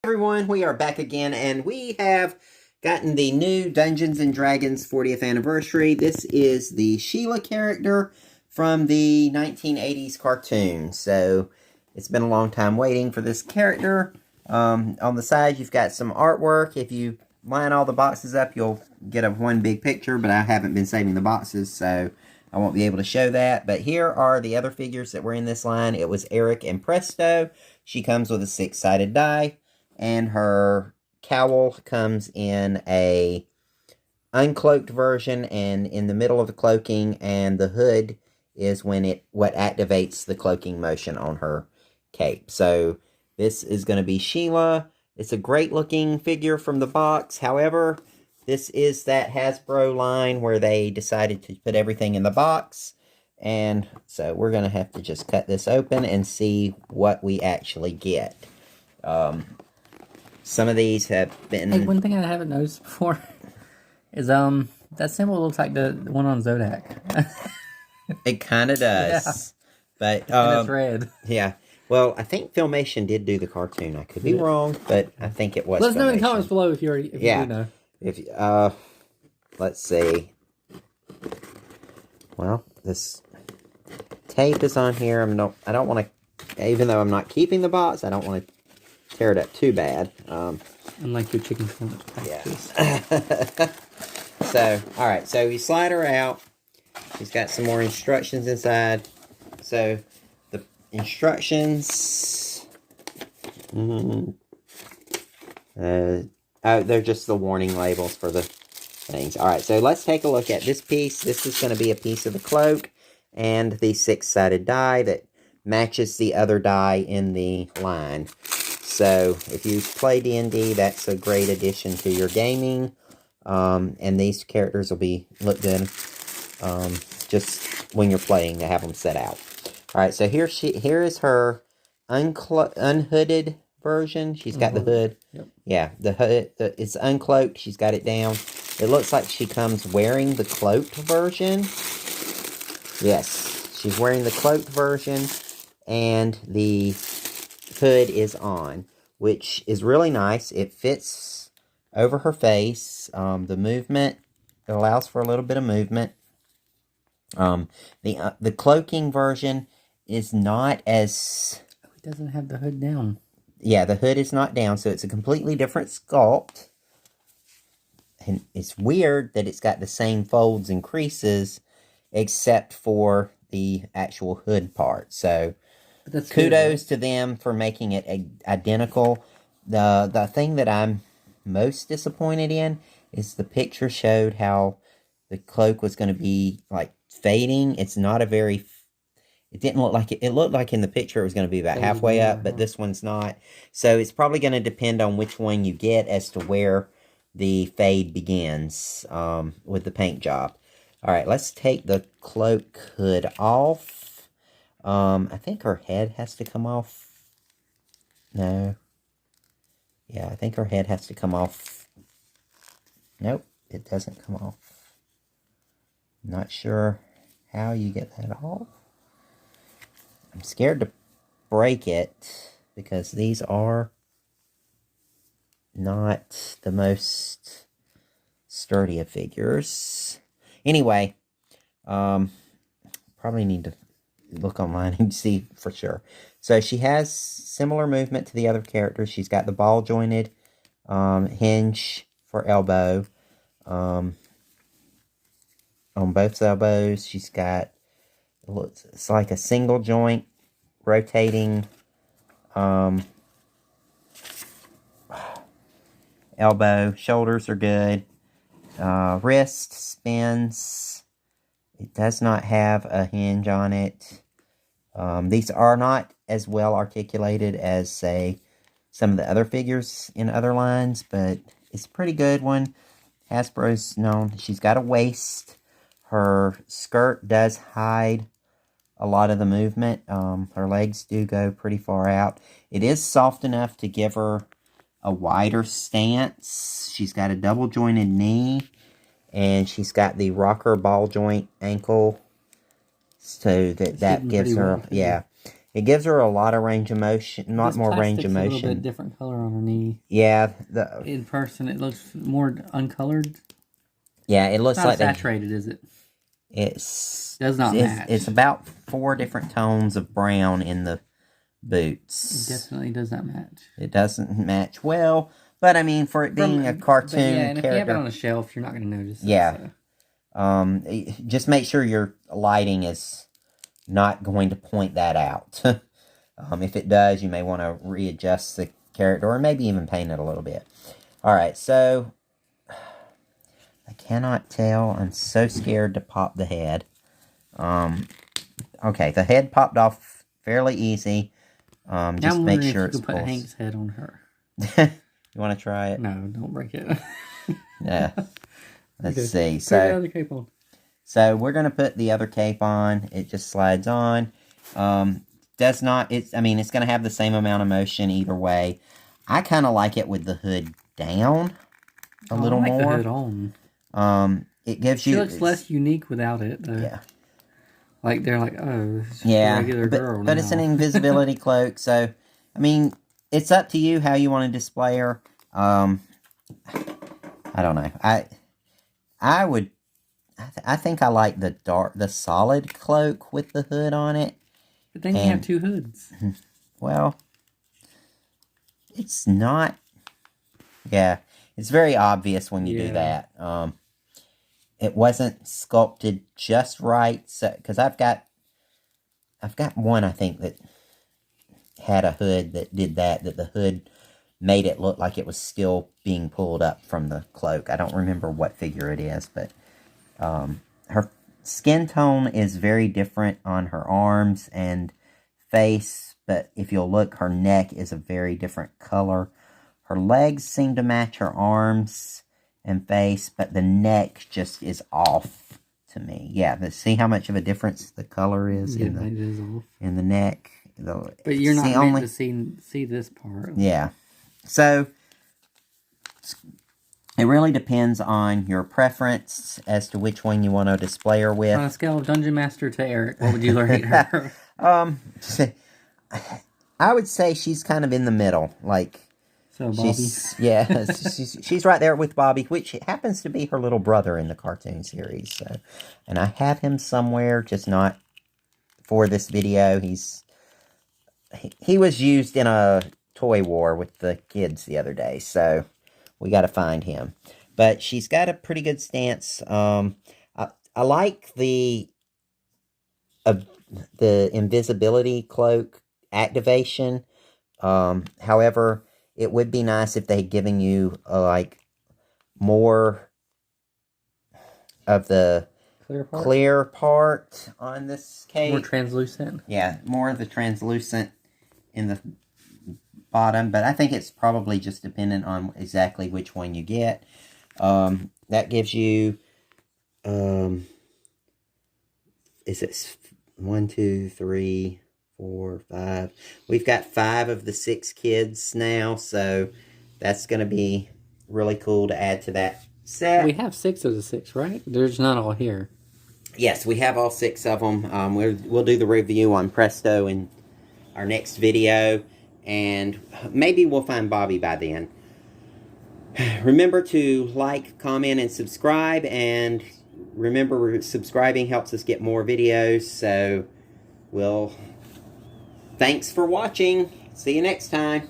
everyone, we are back again, and we have gotten the new Dungeons and Dragons 40th anniversary. This is the Sheila character from the 1980s cartoon, so it's been a long time waiting for this character. On the side, you've got some artwork. If you line all the boxes up, you'll get one big picture, but I haven't been saving the boxes, so I won't be able to show that. But here are the other figures that were in this line. It was Eric and Presto. She comes with a 6-sided die, and her cowl comes in a uncloaked version and in the middle of the cloaking, and the hood is what activates the cloaking motion on her cape. So this is going to be Sheila. It's a great looking figure from the box. However, this is that Hasbro line where they decided to put everything in the box. And so we're going to have to just cut this open and see what we actually get. Some of these have been... Hey, one thing I haven't noticed before is that symbol looks like the one on Zodak. It kind of does. Yeah. But, and it's red. Yeah. Well, I think Filmation did do the cartoon. I could be wrong, but I think it was Let us know in the Filmation. comments below if you do know. Let's see. Well, this tape is on here. I don't want to, even though I'm not keeping the box, I don't want to tear it up too bad. Unlike your chicken sandwich packages. Yeah. So, alright, so we slide her out. She's got some more instructions inside. So, the instructions... they're just the warning labels for the things. Alright, so let's take a look at this piece. This is going to be a piece of the cloak and the 6-sided die that matches the other die in the line. So, if you play D&D, that's a great addition to your gaming. And these characters will look good just when you're playing to have them set out. Alright, so here is her unhooded version. She's got the hood. Yep. Yeah, the hood it's uncloaked. She's got it down. It looks like she comes wearing the cloaked version. Yes, she's wearing the cloaked version, and the hood is on, which is really nice. It fits over her face. The movement, it allows for a little bit of movement. The cloaking version is not as... It doesn't have the hood down. Yeah, the hood is not down, so it's a completely different sculpt. And it's weird that it's got the same folds and creases, except for the actual hood part. So, kudos to them for making it identical. The thing that I'm most disappointed in is the picture showed how the cloak was going to be, like, fading. It's not a very... It didn't look like it. It looked like in the picture it was going to be about halfway up, but this one's not. So it's probably going to depend on which one you get as to where the fade begins with the paint job. All right, let's take the cloak hood off. I think her head has to come off. No. Yeah, I think her head has to come off. Nope, it doesn't come off. Not sure how you get that off. I'm scared to break it because these are not the most sturdy of figures. Anyway, probably need to look online and see for sure. So she has similar movement to the other characters. She's got the ball jointed hinge for elbow. On both elbows, she's got... It's like a single joint rotating elbow. Shoulders are good. Wrist spins. It does not have a hinge on it. These are not as well articulated as, say, some of the other figures in other lines, but it's a pretty good one. Hasbro's known. She's got a waist. Her skirt does hide a lot of the movement. Her legs do go pretty far out. It is soft enough to give her a wider stance. She's got a double jointed knee, and she's got the rocker ball joint ankle, so that gives her, yeah. It gives her a lot of range of motion, not more range of A little motion. bit different color on her knee. Yeah, In person, it looks more uncolored. Yeah, it looks It's not like saturated, is it? Does not match. It's about 4 different tones of brown in the boots. It definitely does not match. It doesn't match well, but I mean, for it being a cartoon and if you have it character, on a shelf, you're not going to notice it. Yeah. So. Just make sure your lighting is not going to point that out. If it does, you may want to readjust the character or maybe even paint it a little bit. Alright, so I cannot tell. I'm so scared to pop the head. Okay, the head popped off fairly easy. Just make sure it's put Hank's head on her. You want to try it? No, don't break it. Yeah. Let's see. Put the other cape on. So we're gonna put the other cape on. It just slides on. Does not. It's gonna have the same amount of motion either way. I kind of like it with the hood down a little more. The hood on. It gives you. She looks less unique without it, though. Yeah. Like they're like, oh, it's yeah, a regular girl. But it's an invisibility cloak, so I mean, it's up to you how you want to display her. I don't know. I think I like the solid cloak with the hood on it. But then you have 2 hoods. Well, it's not. Yeah, it's very obvious when you do that. It wasn't sculpted just right, so because I've got one I think that had a hood that did that the hood made it look like it was still being pulled up from the cloak. I don't remember what figure it is, but her skin tone is very different on her arms and face, but if you'll look, her neck is a very different color. Her legs seem to match her arms and face, but the neck just is off to me. Yeah, see how much of a difference the color is in the neck. But you're not meant to see this part. Yeah. So, it really depends on your preference as to which one you want to display her with. On a scale of Dungeon Master to Eric, what would you rate her? I would say she's kind of in the middle. Like, so Bobby? She's right there with Bobby, which happens to be her little brother in the cartoon series. So, and I have him somewhere, just not for this video. He was used in a toy war with the kids the other day, so we got to find him. But she's got a pretty good stance. I like the invisibility cloak activation. However, it would be nice if they had given you like more of the clear part on this cape. More translucent. Yeah, more of the translucent in the bottom, but I think it's probably just dependent on exactly which one you get. That gives you, is it 1, 2, 3, 4, 5? We've got 5 of the 6 kids now, so that's going to be really cool to add to that set. We have 6 of the 6, right? They're just not all here. Yes, we have all 6 of them. We'll do the review on Presto in our next video, and maybe we'll find Bobby by then. Remember to like, comment, and subscribe, and remember subscribing helps us get more videos, so thanks for watching. See you next time.